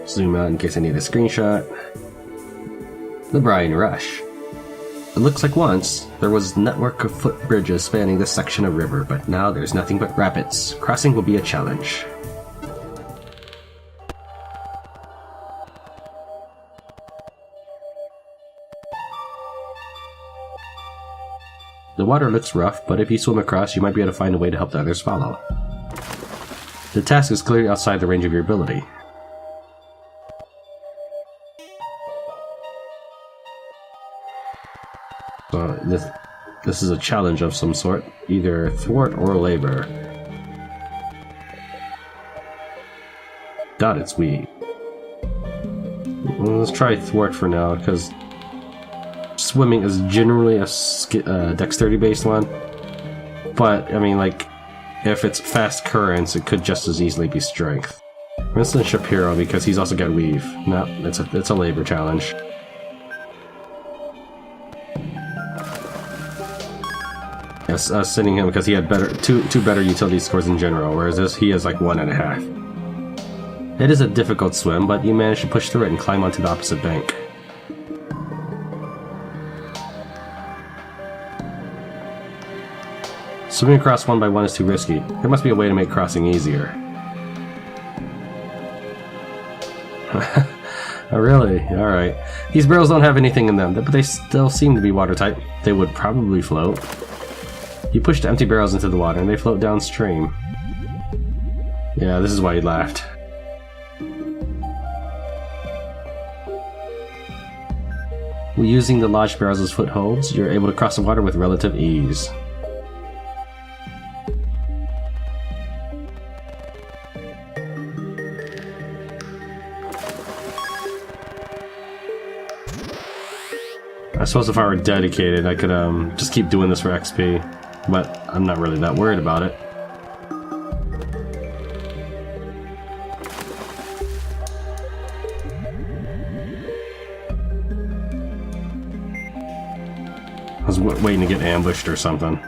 Zoom out in case I need a screenshot. The Brine Rush. It looks like once there was a network of footbridges spanning this section of river, but now there's nothing but rapids. Crossing will be a challenge. The water looks rough, but if you swim across, you might be able to find a way to help the others follow. The task is clearly outside the range of your ability. So this is a challenge of some sort, either thwart or labor. Doubt it's weak. Well, let's try thwart for now, because swimming is generally a dexterity-based one. But, I mean, like, if it's fast currents, it could just as easily be strength. Winston Shapiro, because he's also got weave. No, it's a labor challenge. Yes, sending him because he had two better utility scores in general, whereas he has like 1.5. It is a difficult swim, but you manage to push through it and climb onto the opposite bank. Swimming across one by one is too risky. There must be a way to make crossing easier. Oh, really? Alright. These barrels don't have anything in them, but they still seem to be watertight. They would probably float. You push the empty barrels into the water and they float downstream. Yeah, this is why he laughed. Using the lodged barrels as footholds, you're able to cross the water with relative ease. I suppose if I were dedicated, I could just keep doing this for XP, but I'm not really that worried about it. I was waiting to get ambushed or something.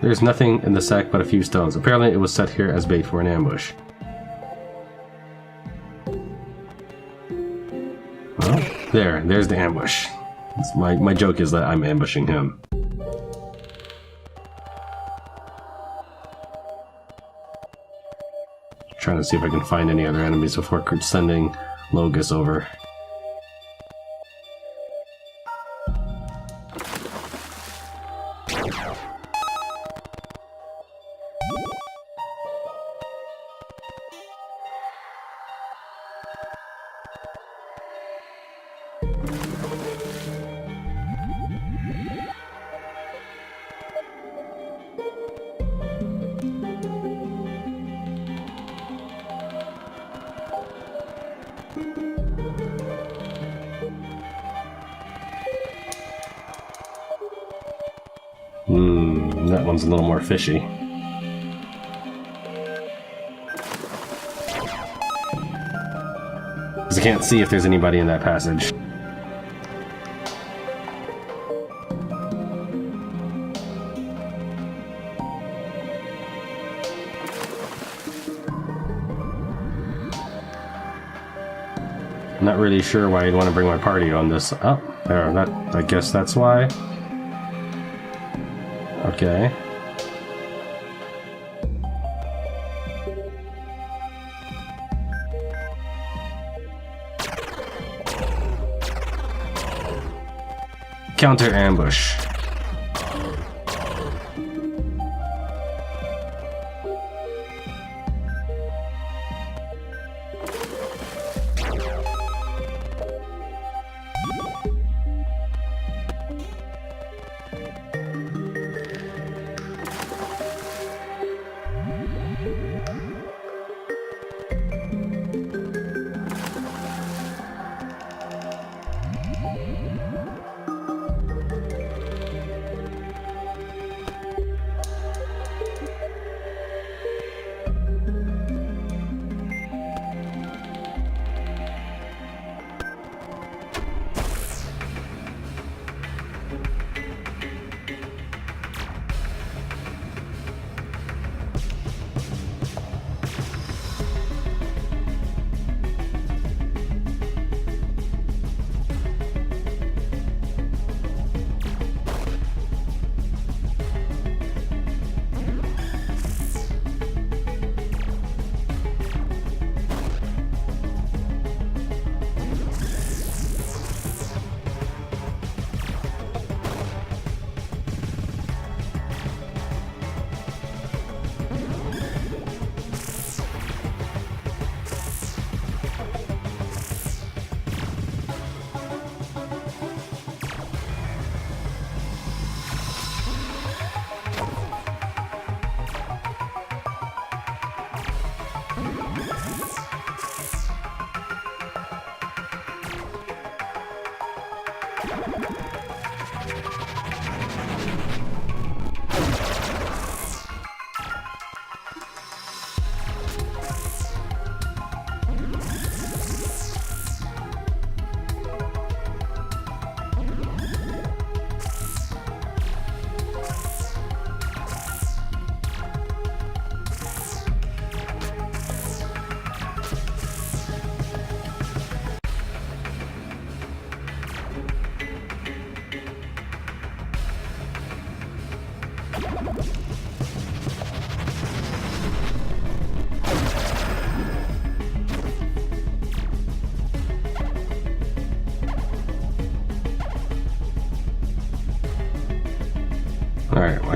There's nothing in the sack but a few stones. Apparently it was set here as bait for an ambush. Well, there's the ambush. My joke is that I'm ambushing him. Trying to see if I can find any other enemies before sending Logus over. That one's a little more fishy. Because I can't see if there's anybody in that passage. I'm not really sure why you'd want to bring my party on this. Oh, there, I guess that's why. Okay. Counter ambush.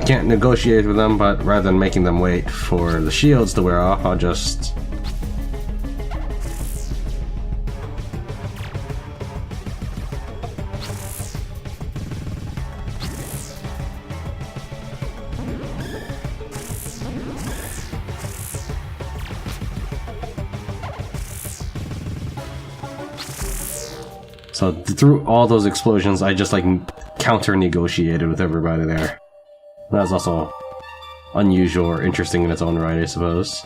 can't negotiate with them, but rather than making them wait for the shields to wear off, I'll just... So through all those explosions, I just like counter-negotiated with everybody there. That was also unusual or interesting in its own right, I suppose.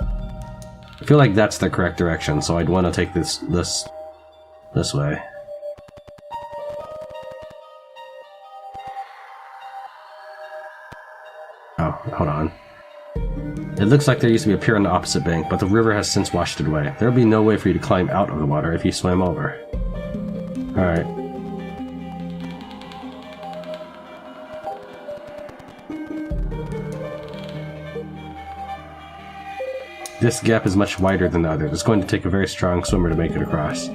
I feel like that's the correct direction, so I'd want to take this way. Oh, hold on. It looks like there used to be a pier on the opposite bank, but the river has since washed it away. There will be no way for you to climb out of the water if you swam over. Alright. This gap is much wider than the other. It's going to take a very strong swimmer to make it across.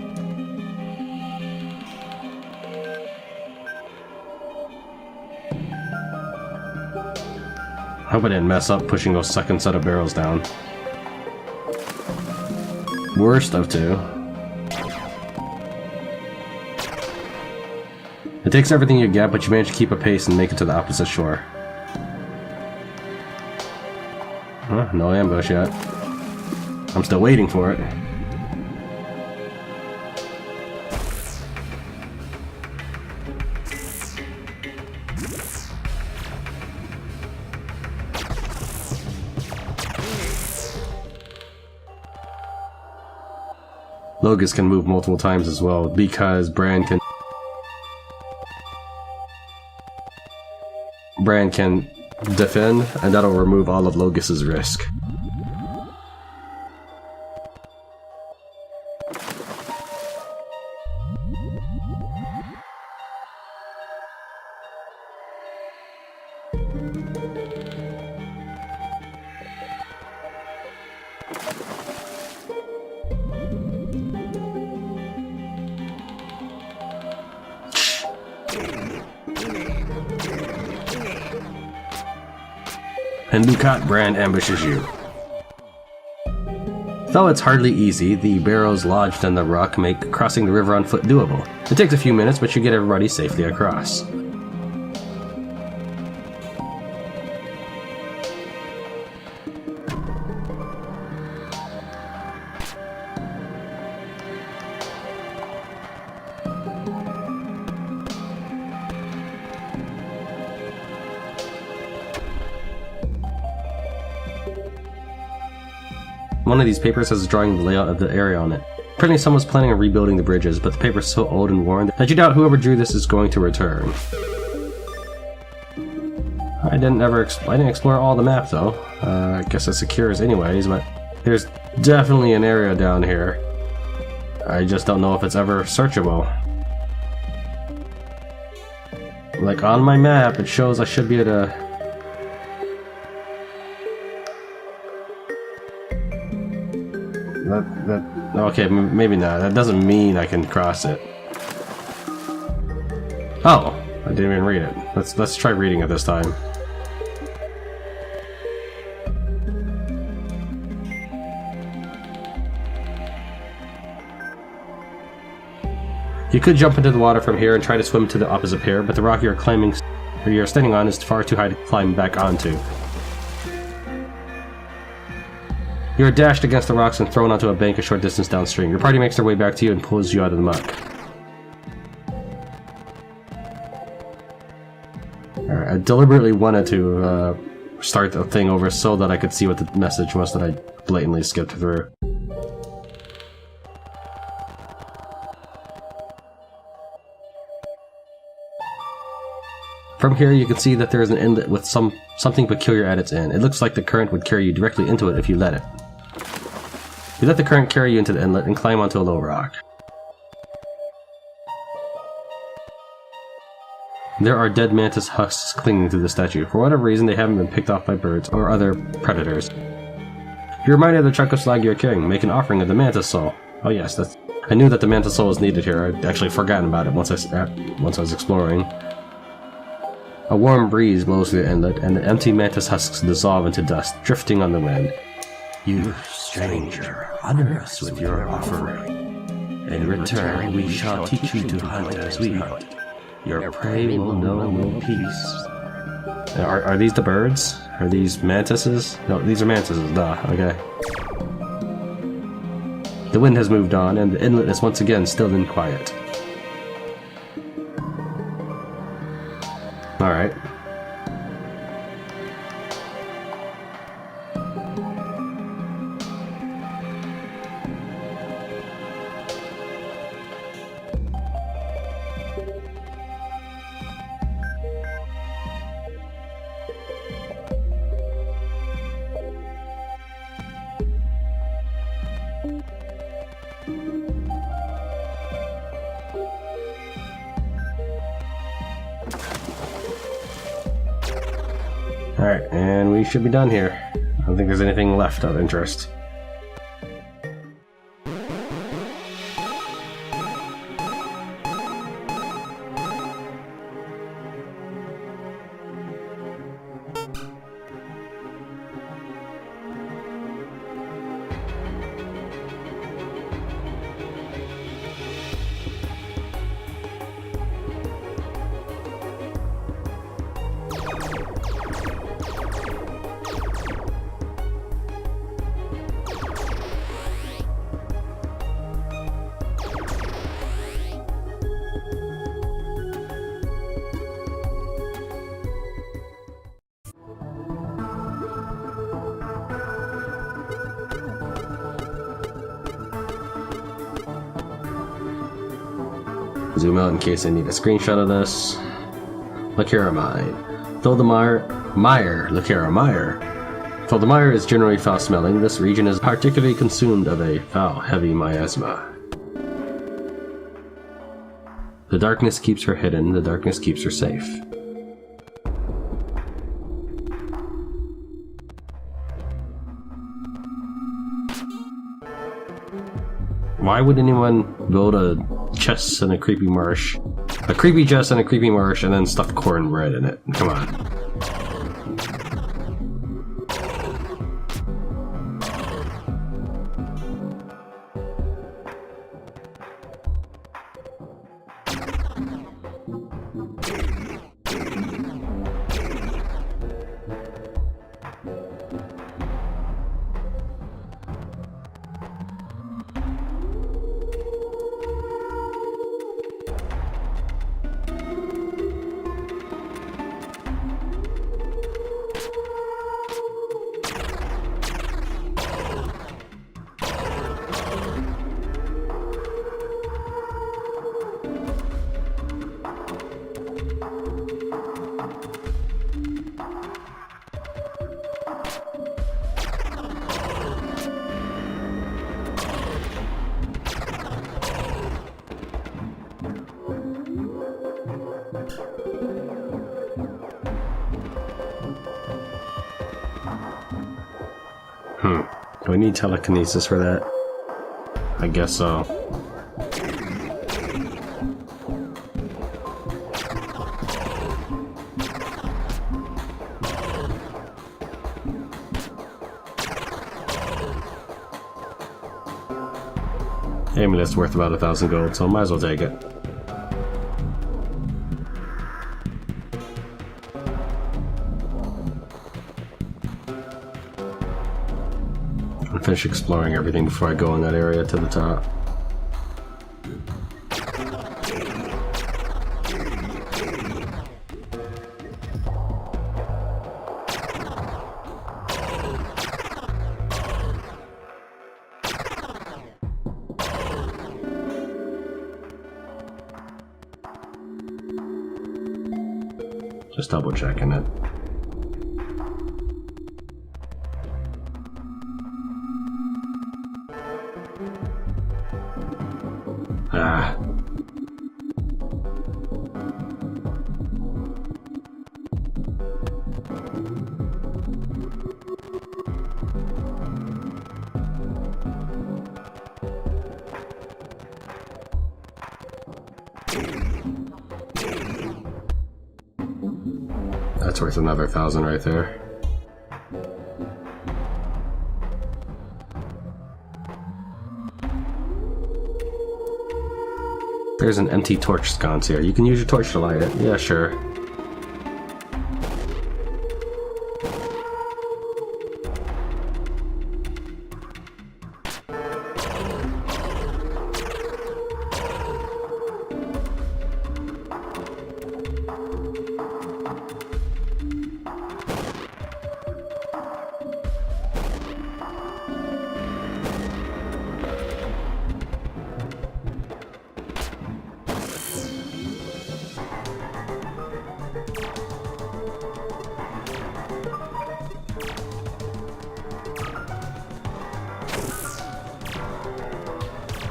I hope I didn't mess up pushing those second set of barrels down. Worst of two. It takes everything you get, but you manage to keep a pace and make it to the opposite shore. Huh, no ambush yet. I'm still waiting for it. Logus can move multiple times as well because Bran can defend, and that'll remove all of Logus's risk. And Lukat Bran ambushes you. Though it's hardly easy, the barrels lodged in the rock make crossing the river on foot doable. It takes a few minutes, but you get everybody safely across. One of these papers has a drawing of the layout of the area on it. Apparently someone's planning on rebuilding the bridges, but the paper's so old and worn that you doubt whoever drew this is going to return. I didn't explore all the map though. I guess it secures anyways, but there's definitely an area down here. I just don't know if it's ever searchable. Like on my map, it shows I should be at a... Okay, maybe not. That doesn't mean I can cross it. Oh, I didn't even read it. Let's try reading it this time. You could jump into the water from here and try to swim to the opposite pier, but the rock you're standing on is far too high to climb back onto. You are dashed against the rocks and thrown onto a bank a short distance downstream. Your party makes their way back to you and pulls you out of the muck. Alright, I deliberately wanted to start the thing over so that I could see what the message was that I blatantly skipped through. From here you can see that there is an inlet with something peculiar at its end. It looks like the current would carry you directly into it if you let it. You let the current carry you into the inlet and climb onto a low rock. There are dead mantis husks clinging to the statue. For whatever reason, they haven't been picked off by birds or other predators. You're reminded of the chunk of slag you're carrying. Make an offering of the mantis soul. Oh yes, I knew that the mantis soul was needed here. I'd actually forgotten about it once I was exploring. A warm breeze blows through the inlet, and the empty mantis husks dissolve into dust, drifting on the wind. You, stranger, honor us with your offering. In return, we shall teach you to hunt as we hunt. Your prey will know no peace. Are these the birds? Are these mantises? No, these are mantises, duh, okay. The wind has moved on, and the inlet is once again still and quiet. Alright. Alright, and we should be done here. I don't think there's anything left of interest. Zoom out in case I need a screenshot of this. Lacuramide. Though the Lacuramide. Though the mire is generally foul-smelling, this region is particularly consumed of a foul-heavy miasma. The darkness keeps her hidden, the darkness keeps her safe. Why would anyone build a chest in a creepy marsh? A creepy chest in a creepy marsh and then stuff cornbread in it? Come on. Do I need telekinesis for that? I guess so. Amulet's worth about 1,000 gold, so I might as well take it. I'll finish exploring everything before I go in that area to the top. Just double checking it. Ah. That's worth another 1,000 right there. There's an empty torch sconce here. You can use your torch to light it. Yeah, sure.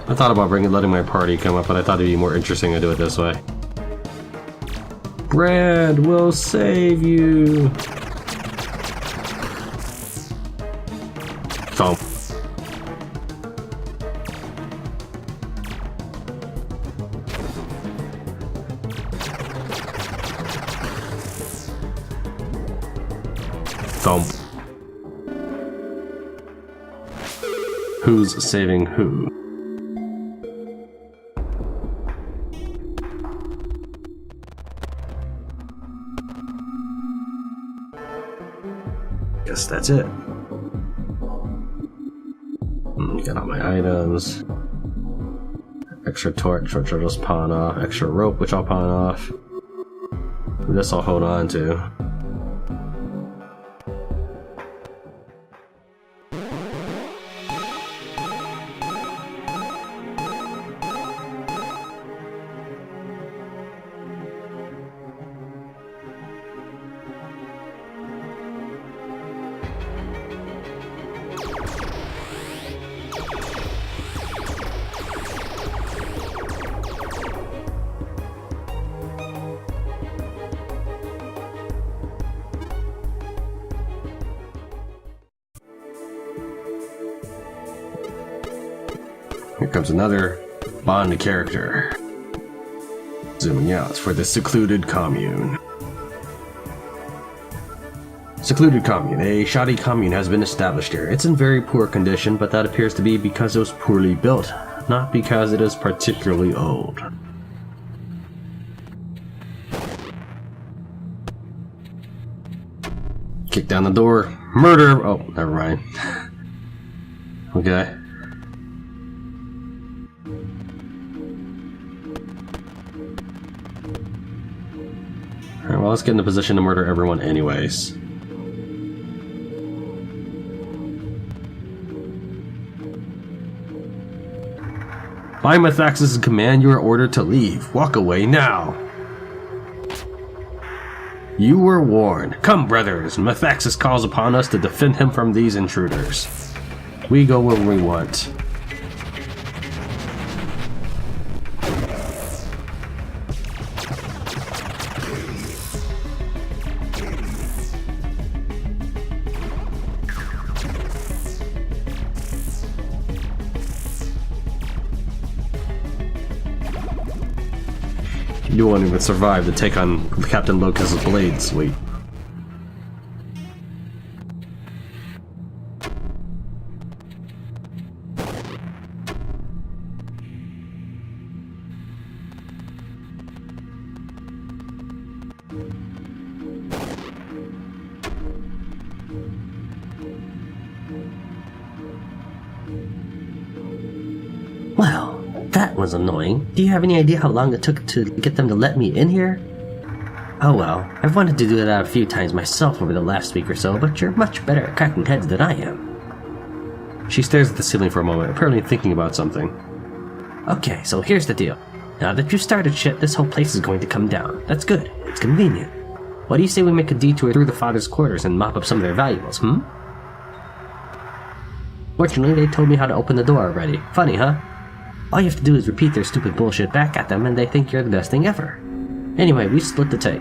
I thought about letting my party come up, but I thought it'd be more interesting to do it this way. Brand will save you! Thump. Thump. Who's saving who? Guess that's it. Got all my items. Extra torch, which I'll just pawn off. Extra rope, which I'll pawn off. This I'll hold on to. Here comes another Bond character. Zooming out for the Secluded Commune. Secluded Commune. A shoddy commune has been established here. It's in very poor condition, but that appears to be because it was poorly built, not because it is particularly old. Kick down the door. Murder! Oh, never mind. Okay. Alright, well, let's get in the position to murder everyone anyways. By Methaxis' command, you are ordered to leave. Walk away now! You were warned. Come, brothers! Methaxis calls upon us to defend him from these intruders. We go where we want. You won't even survive to take on Captain Locus's blade, sweet. Well, that was annoying. Do you have any idea how long it took to get them to let me in here? Oh well, I've wanted to do that a few times myself over the last week or so, but you're much better at cracking heads than I am. She stares at the ceiling for a moment, apparently thinking about something. Okay, so here's the deal. Now that you started shit, this whole place is going to come down. That's good. It's convenient. What do you say we make a detour through the father's quarters and mop up some of their valuables, Fortunately, they told me how to open the door already. Funny, huh? All you have to do is repeat their stupid bullshit back at them and they think you're the best thing ever. Anyway, we split the tape.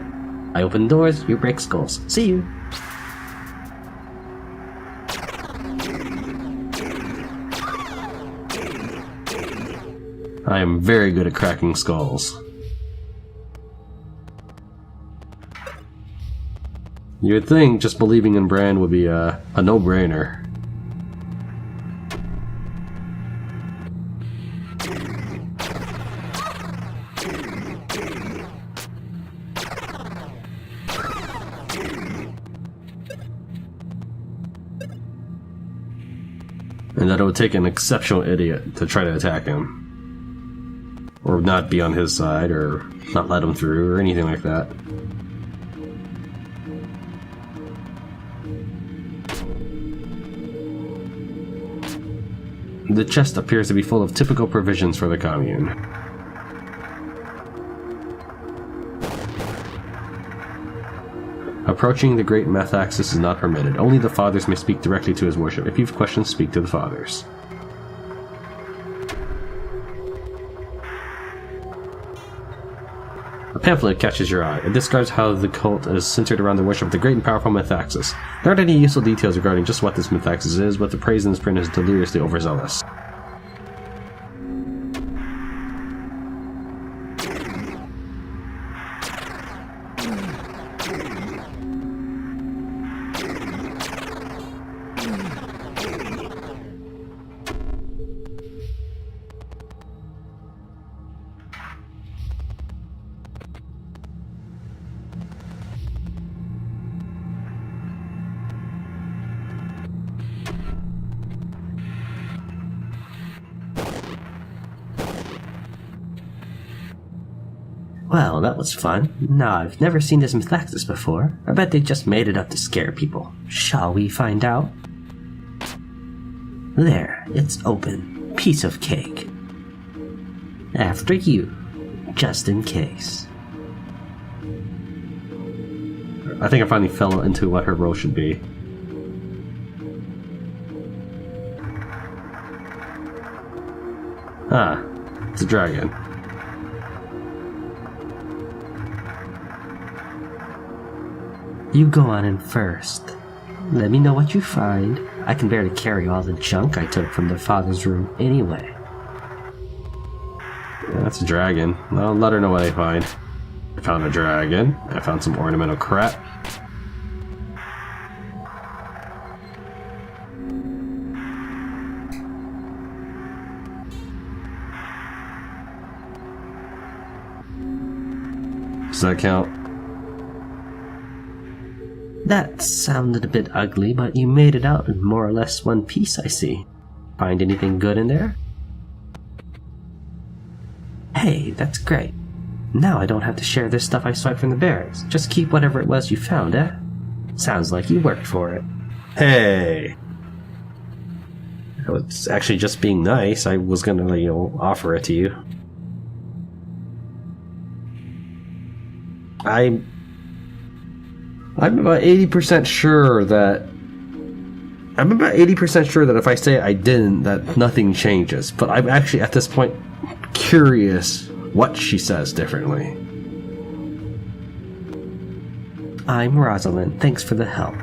I open doors, you break skulls. See you. I am very good at cracking skulls. You would think just believing in Bran would be a no-brainer. And that it would take an exceptional idiot to try to attack him. Or not be on his side, or not let him through, or anything like that. The chest appears to be full of typical provisions for the commune. Approaching the Great Methaxis is not permitted. Only the fathers may speak directly to his worship. If you have questions, speak to the fathers. A pamphlet catches your eye. It describes how the cult is centered around the worship of the great and powerful Methaxis. There aren't any useful details regarding just what this Methaxis is, but the praise in this print is deliriously overzealous. Well, that was fun. Nah, I've never seen this Methaxis before. I bet they just made it up to scare people. Shall we find out? There, it's open. Piece of cake. After you, just in case. I think I finally fell into what her role should be. Ah, it's a dragon. You go on in first. Let me know what you find. I can barely carry all the junk I took from the father's room anyway. Yeah, that's a dragon. I'll let her know what I find. I found a dragon. I found some ornamental crap. Does that count? That sounded a bit ugly, but you made it out in more or less one piece, I see. Find anything good in there? Hey, that's great. Now I don't have to share this stuff I swiped from the barracks. Just keep whatever it was you found, eh? Sounds like you worked for it. Hey! I was actually just being nice. I was gonna, offer it to you. I'm about 80% sure that if I say I didn't, that nothing changes. But I'm actually, at this point, curious what she says differently. I'm Rosalind. Thanks for the help.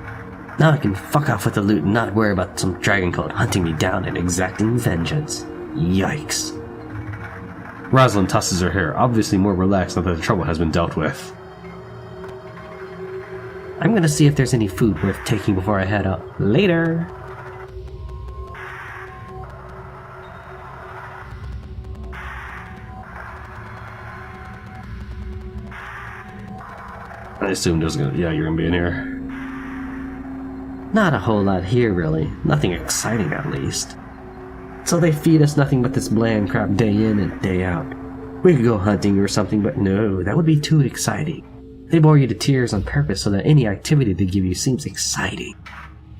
Now I can fuck off with the loot and not worry about some dragon cult hunting me down and exacting vengeance. Yikes. Rosalind tosses her hair, obviously more relaxed now that the trouble has been dealt with. I'm gonna see if there's any food worth taking before I head out. Later! I assumed you're gonna be in here. Not a whole lot here, really. Nothing exciting, at least. So they feed us nothing but this bland crap day in and day out. We could go hunting or something, but no, that would be too exciting. They bore you to tears on purpose so that any activity they give you seems exciting.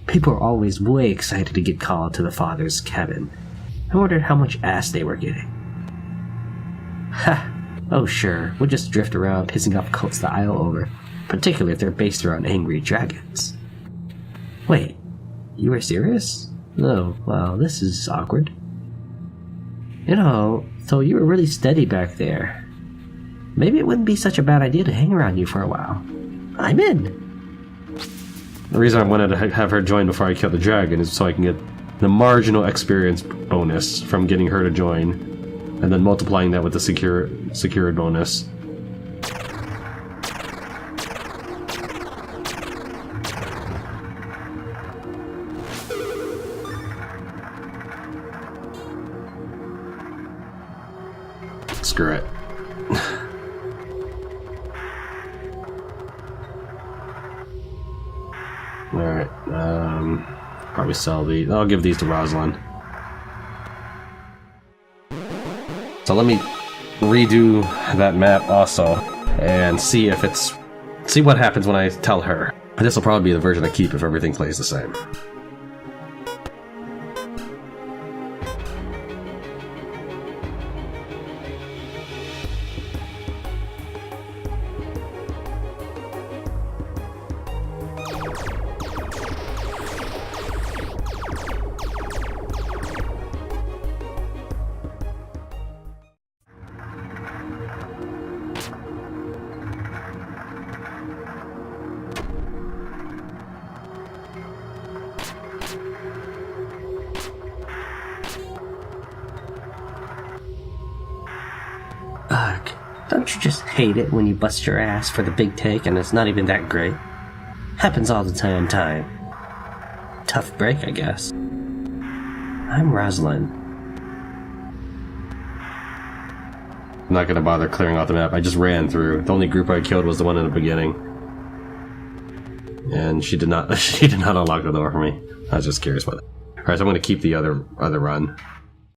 People are always way excited to get called to the father's cabin. I wondered how much ass they were getting. Ha! Oh sure, we'll just drift around pissing off cults the isle over, particularly if they're based around angry dragons. Wait, you were serious? Oh, well, this is awkward. So you were really steady back there. Maybe it wouldn't be such a bad idea to hang around you for a while. I'm in! The reason I wanted to have her join before I kill the dragon is so I can get the marginal experience bonus from getting her to join, and then multiplying that with the secured bonus. screw it. Alright, probably sell these. I'll give these to Rosalind. So let me redo that map also, and see if it's... see what happens when I tell her. This will probably be the version I keep if everything plays the same. Ugh, don't you just hate it when you bust your ass for the big take and it's not even that great? Happens all the time. Tough break, I guess. I'm Rosalind. I'm not gonna bother clearing out the map. I just ran through. The only group I killed was the one in the beginning. And she did not unlock the door for me. I was just curious about that. Alright, so I'm gonna keep the other run.